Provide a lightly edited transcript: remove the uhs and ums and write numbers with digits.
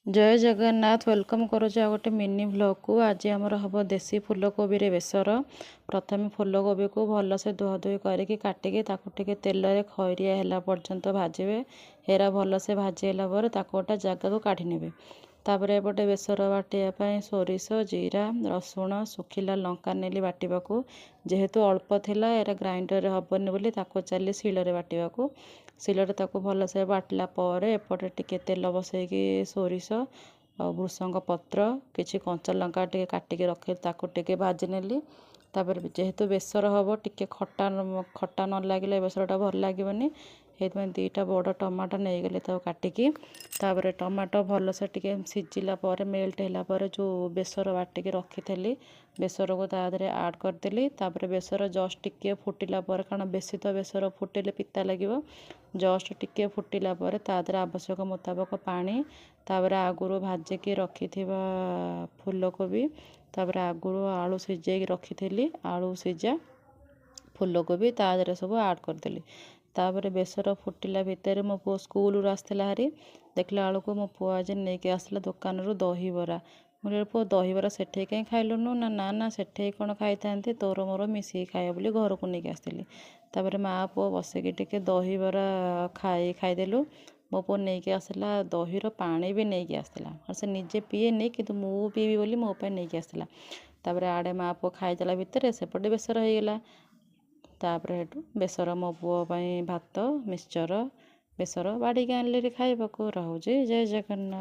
जय जगन्नाथ वेलकम करुचे आ गोटे मिनी व्लॉग को। आज आमर हम देसी फूलकोबी रे बेसर। प्रथम फूलकोबी को भलसे धुआधुई करके काटिकी ताके तेल रे खैरिया होला पर्यंत भाजबे। हेरा भलसे भाजीला पर गोटे जगह को काढ़ी नेबे। तापर एपटे बेसर बाटिया सोरिष जीरा रसुण सुखिला लंका नेली बाटिबाकू। जेहेतु अल्प थिला एरा ग्राइंडर रे हबनी बोली ताको चली शिଳରେ बाटिबाकू। शिଳରେ ताको भलसे बाटला पर एपटे टिके तेल बसैकी सोरिष भृसंग पत्र किछि कंचा लंका टिके काटिकी रखि ताको टिके भाजी नेली। तापर जेहेतु बेसर हम टिके खट्टा खट्टा न लगे बेसरटा भल लगे से दुईटा बड़ टमाटो नहीं गले तो काटिकी तापर टमाटो भलसे टिके सिझिला पर मेल्ट होला जो बेसर बाटिकी रखी बेसर को तादरे आड करदेली। तापर बेसर जस्ट टिके फुटिला पर कारण बेसी तो बेसर फुटिले पिता लगे जस्ट टिके फुटिला पर तादरे आवश्यक मुताबक पानी तापर आगुरु भाजिकी रखी फूलकोबी तापर आगुरु आलू सिझे रखी आलू सिझा फूलकोबी तादरे सब आड करदेली। तापर बेसर फुटिला भितर मो पुओ स्कूल आसला हारी देखला बेलू मो पुओ आज नहीं आसला दुकान रू दही बरा। मुझे पुओ दही बरा सेठे कहीं खाइलुनु ना ना ना सेठे कौन खाई था तोर मोर मिसिकी खाइब बोली घर को नहीं आसती। तापर माँ पुओ बसिकी टिके दही बरा खाईदेलु। मो पुओ नहीं आसला दहीर पानी भी नहीं आसला और से निजे पीए नहीं कि मु पीबी बोली मो नहीं आसला। तापर आड़े माँ पुओ खाईदेला भितर सेपटे बेसर हो गला। तापर हेटू बेसर मो पुओ भात मिक्सचर बेसर बाड़ी आनली खाइबाकू। रहुଛି जय जगन्नाथ।